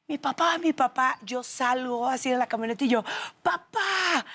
mi papá, yo salgo así de la camioneta y yo, papá.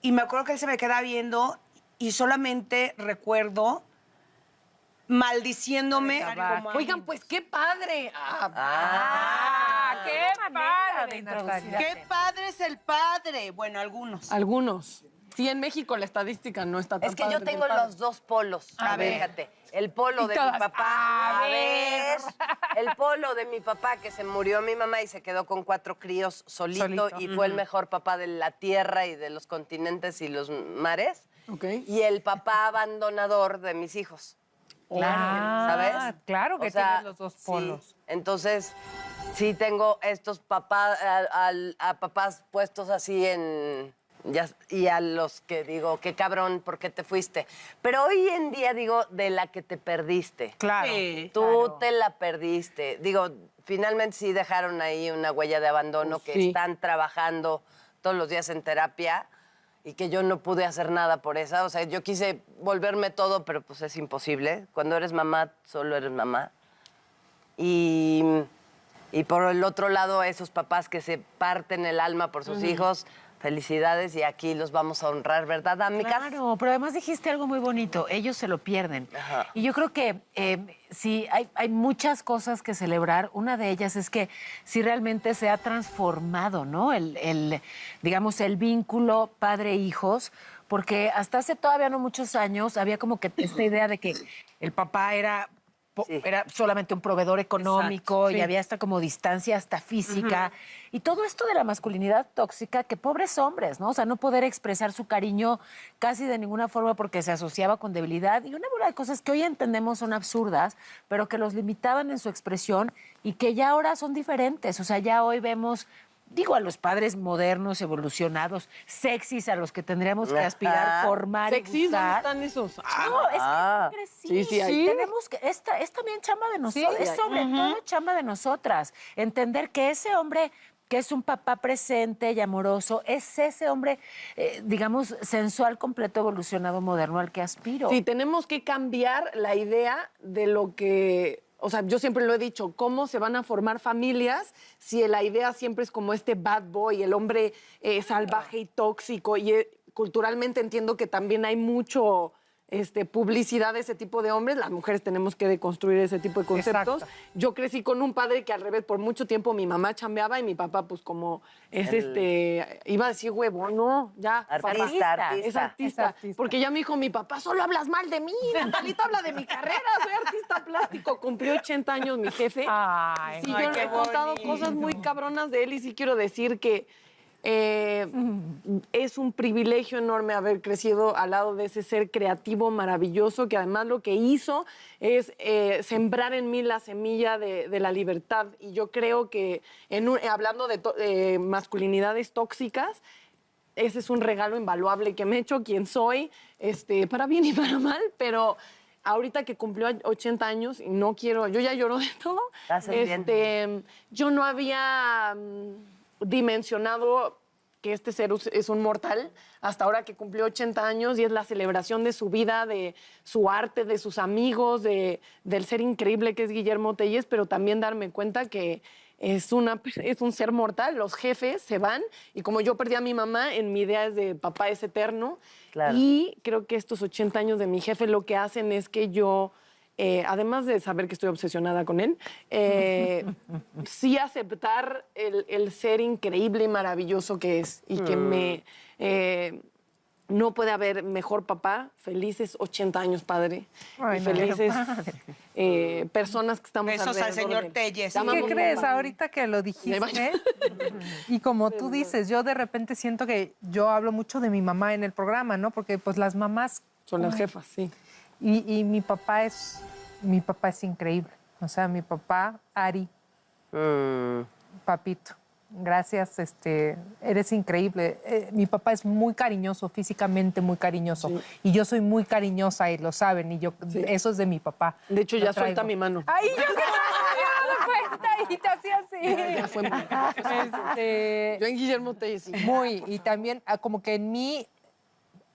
Y me acuerdo que él se me queda viendo y solamente recuerdo maldiciéndome. Como Oigan, pues qué padre. ¡Qué padre, Natalia! ¡Qué padre es el padre! Bueno, algunos. Algunos. Sí, en México la estadística no está tan Es que yo padre tengo del padre. los dos polos. A ver. Fíjate. El polo de mi papá. A ver. El polo de mi papá, que se murió mi mamá y se quedó con 4 críos solito. Y fue el mejor papá de la tierra y de los continentes y los mares. Ok. Y el papá abandonador de mis hijos. ¿Sabes? Claro que O sea, tienes los dos polos. Sí. Entonces, sí tengo estos papás, a papás puestos así en... y a los que digo, qué cabrón, ¿por qué te fuiste? Pero hoy en día digo, de la que te perdiste. Claro. Sí. Tú te la perdiste. Digo, finalmente sí dejaron ahí una huella de abandono que sí. están trabajando todos los días en terapia y que yo no pude hacer nada por esa. O sea, yo quise volverme todo, pero pues es imposible. Cuando eres mamá, solo eres mamá. Y por el otro lado, esos papás que se parten el alma por sus hijos, felicidades y aquí los vamos a honrar, ¿verdad, amigas? Claro, pero además dijiste algo muy bonito, ellos se lo pierden. Ajá. Y yo creo que sí, hay muchas cosas que celebrar. Una de ellas es que sí realmente se ha transformado, ¿no? Digamos, el vínculo padre-hijos, porque hasta hace todavía no muchos años había como que esta idea de que el papá era solamente un proveedor económico y había esta como distancia hasta física. Y todo esto de la masculinidad tóxica, que pobres hombres, ¿no? O sea, no poder expresar su cariño casi de ninguna forma porque se asociaba con debilidad y una bola de cosas que hoy entendemos son absurdas, pero que los limitaban en su expresión y que ya ahora son diferentes. O sea, ya hoy vemos... Digo, a los padres modernos, evolucionados, sexys, a los que tendríamos que aspirar, formar y ¿Sexys? ¿Dónde gustar. están esos? No, es que Sí, sí, hay. tenemos que, es también chamba de nosotros, es sobre todo chamba de nosotras. Entender que ese hombre que es un papá presente y amoroso, es ese hombre, digamos, sensual, completo, evolucionado, moderno al que aspiro. Sí, tenemos que cambiar la idea de lo que... O sea, yo siempre lo he dicho, ¿cómo se van a formar familias si la idea siempre es como este bad boy, el hombre salvaje y tóxico? Y culturalmente entiendo que también hay mucho publicidad de ese tipo de hombres. Las mujeres tenemos que deconstruir ese tipo de conceptos. Exacto. Yo crecí con un padre que al revés, por mucho tiempo mi mamá chambeaba y mi papá pues como iba a decir huevo, no, ya. Artista. Es artista. Porque ya me dijo mi papá, solo hablas mal de mí, Natalita habla de mi carrera, soy artista plástico. Cumplió 80 años mi jefe. Ay, Sí, yo le he contado cosas muy cabronas de él y sí quiero decir que es un privilegio enorme haber crecido al lado de ese ser creativo maravilloso que además lo que hizo es sembrar en mí la semilla de la libertad. Y yo creo que hablando de masculinidades tóxicas, ese es un regalo invaluable que me he hecho quien soy, para bien y para mal, pero ahorita que cumplió 80 años y no quiero, yo ya lloro de todo, Haces bien. yo no había dimensionado que este ser es un mortal hasta ahora que cumplió 80 años y es la celebración de su vida, de su arte, de sus amigos, del ser increíble que es Guillermo Telles, pero también darme cuenta que es un ser mortal. Los jefes se van y como yo perdí a mi mamá, en mi idea es de papá es eterno. Claro. Y creo que estos 80 años de mi jefe lo que hacen es que yo, además de saber que estoy obsesionada con él, sí aceptar el ser increíble y maravilloso que es y que no puede haber mejor papá. Felices 80 años, padre. Ay, y no, felices personas que estamos Besos al alrededor señor de él. Telles. Te ¿Qué amamos, crees? papá. Ahorita que lo dijiste, y como tú dices, yo de repente siento que yo hablo mucho de mi mamá en el programa, ¿no? Porque pues las mamás... Son las jefas, sí. Y mi papá es increíble. O sea, mi papá, Ari, papito, gracias, eres increíble. Mi papá es muy cariñoso, físicamente muy cariñoso. Sí. Y yo soy muy cariñosa y lo saben. Y yo, eso es de mi papá. De hecho, Lo ya traigo. suelta mi mano. ¡Ay, yo que no me había dado cuenta! Y te hacía así. Ya fue muy... Yo en Guillermo Telles, sí. Muy, y también como que en mí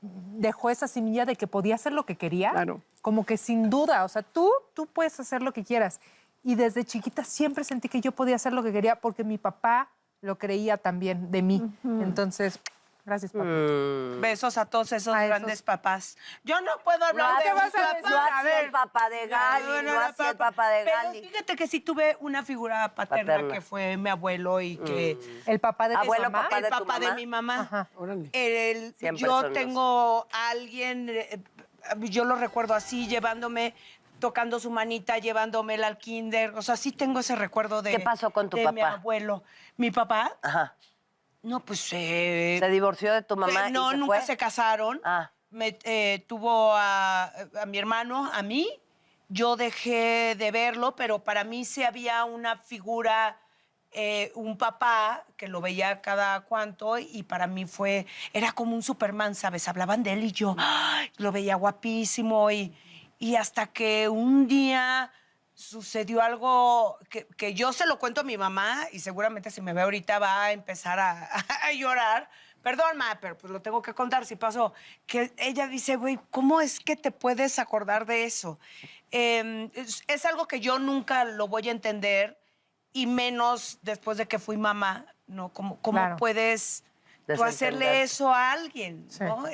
dejó esa semilla de que podía hacer lo que quería. Claro. Como que sin duda, o sea, tú puedes hacer lo que quieras. Y desde chiquita siempre sentí que yo podía hacer lo que quería porque mi papá lo creía también de mí. Entonces, gracias, papá. Besos a todos esos A esos. grandes papás. Yo no puedo hablar de ¿qué vas mis a papás. decir? No A hacía el ver. papá de Gali, no hacía el papá de Pero Gali. fíjate que sí tuve una figura paterna. Que fue mi abuelo y que... El papá de tu Abuelo, mamá. papá El de tu papá de mamá. mi mamá. Ajá. Siempre Yo son tengo a alguien, yo lo recuerdo así, llevándome, tocando su manita, llevándome al kinder. O sea, sí tengo ese recuerdo de... ¿Qué pasó con tu de mi papá? abuelo. ¿Mi papá? Ajá. No, pues... ¿Se divorció de tu mamá no, y se nunca fue? se casaron. Ah. Tuvo a mi hermano, a mí. Yo dejé de verlo, pero para mí sí había una figura, un papá que lo veía cada cuanto y para mí era como un Superman, ¿sabes? Hablaban de él y yo ¡ay! Lo veía guapísimo y hasta que un día sucedió algo que yo se lo cuento a mi mamá y seguramente si me ve ahorita va a empezar a llorar. Perdón, ma, pero pues lo tengo que contar si pasó. Que ella dice, güey, ¿cómo es que te puedes acordar de eso? Es algo que yo nunca lo voy a entender y menos después de que fui mamá, ¿no? ¿Cómo Claro. puedes tú hacerle Desentenderte. eso a alguien, ¿no?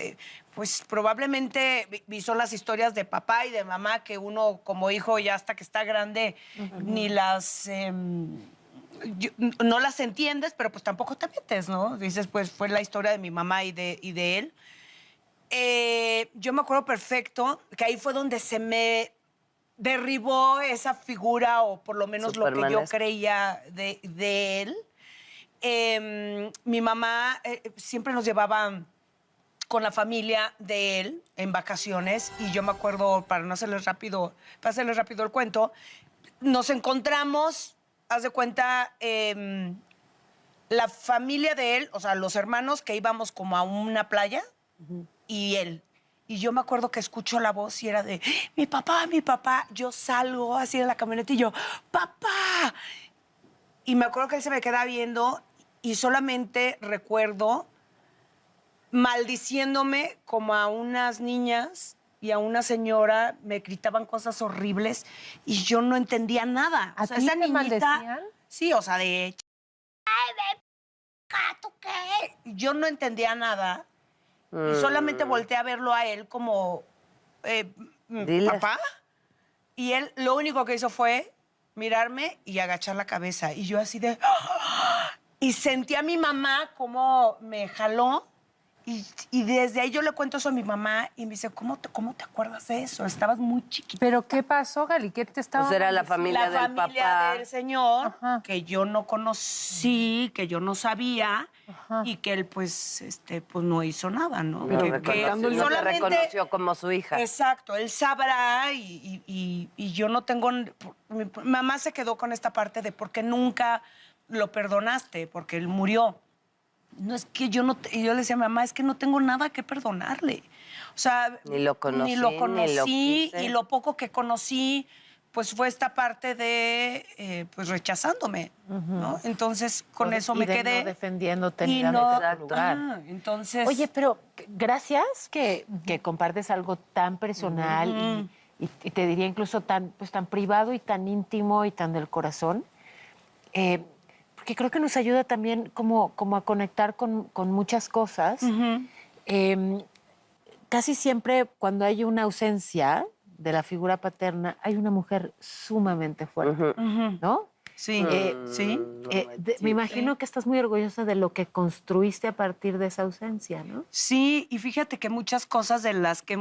Pues probablemente son las historias de papá y de mamá que uno como hijo ya hasta que está grande ni las... no las entiendes, pero pues tampoco te metes, ¿no? Dices, pues fue la historia de mi mamá y de él. Yo me acuerdo perfecto que ahí fue donde se me derribó esa figura o por lo menos lo que yo Supermanesca. creía de él. Mi mamá siempre nos llevaba con la familia de él en vacaciones y yo me acuerdo, para hacerles rápido el cuento, nos encontramos, haz de cuenta, la familia de él, o sea, los hermanos que íbamos como a una playa y él. Y yo me acuerdo que escucho la voz y era de, mi papá, mi papá. Yo salgo así de la camioneta y yo, papá. Y me acuerdo que él se me queda viendo y solamente recuerdo maldiciéndome como a unas niñas y a una señora me gritaban cosas horribles y yo no entendía nada. ¿A ti te maldecían? Sí, o sea, de... ¡Ay, ¿tú qué? Yo no entendía nada y solamente volteé a verlo a él como... Diles. ¿Papá? Y él lo único que hizo fue mirarme y agachar la cabeza. Y yo así de... ¡ah! Y sentí a mi mamá como me jaló. Y desde ahí yo le cuento eso a mi mamá y me dice, ¿cómo te acuerdas de eso? Estabas muy chiquita. ¿Pero qué pasó, Gali? ¿Qué te estaba Pues era la maldiciendo? familia La del familia papá. del señor, Ajá. que yo no conocí, que yo no sabía, y que él, pues no hizo nada, ¿no? No, Que reconoció, no te solamente- reconoció como su hija. Exacto, él sabrá y yo no tengo... Mi mamá se quedó con esta parte de por qué nunca lo perdonaste, porque él murió. No es que yo no... Y yo le decía a mi mamá, es que no tengo nada que perdonarle. O sea... Ni lo conocí, Ni lo ni conocí, lo quise. y lo poco que conocí, pues fue esta parte de, pues rechazándome, ¿no? Entonces, con eso Y me de quedé. no defendiéndote y ni dándote no... tu lugar. Entonces... Oye, pero gracias que compartes algo tan personal y te diría incluso tan privado y tan íntimo y tan del corazón, porque creo que nos ayuda también como a conectar con muchas cosas. Casi siempre cuando hay una ausencia de la figura paterna, hay una mujer sumamente fuerte, ¿no? Sí, sí. Me imagino que estás muy orgullosa de lo que construiste a partir de esa ausencia, ¿no? Sí, y fíjate que muchas cosas de las que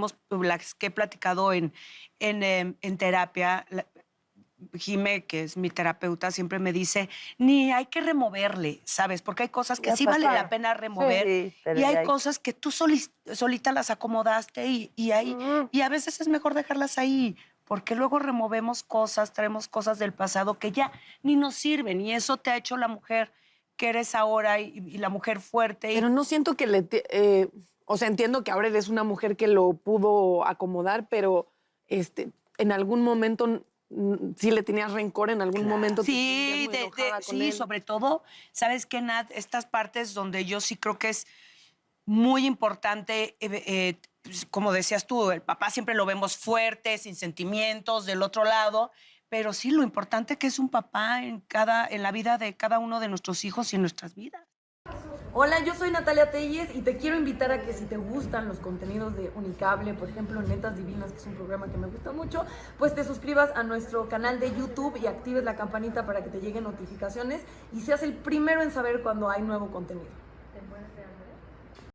he platicado en terapia, Jime, que es mi terapeuta, siempre me dice, ni hay que removerle, ¿sabes? Porque hay cosas que Ya sí vale pasó. la pena remover Sí, pero y ya hay hay- cosas que tú solita las acomodaste y a veces es mejor dejarlas ahí, porque luego removemos cosas, traemos cosas del pasado que ya ni nos sirven y eso te ha hecho la mujer que eres ahora y la mujer fuerte. Pero no siento que o sea, entiendo que ahora eres una mujer que lo pudo acomodar, pero en algún momento sí le tenías rencor, en algún momento te Sí, sentías muy enojada con sí, él. sobre todo, ¿sabes qué, Nat? Estas partes donde yo sí creo que es muy importante, pues, como decías tú, el papá siempre lo vemos fuerte, sin sentimientos, del otro lado, pero sí, lo importante que es un papá en la vida de cada uno de nuestros hijos y en nuestras vidas. Hola, yo soy Natalia Telles y te quiero invitar a que si te gustan los contenidos de Unicable, por ejemplo, Netas Divinas, que es un programa que me gusta mucho, pues te suscribas a nuestro canal de YouTube y actives la campanita para que te lleguen notificaciones y seas el primero en saber cuando hay nuevo contenido.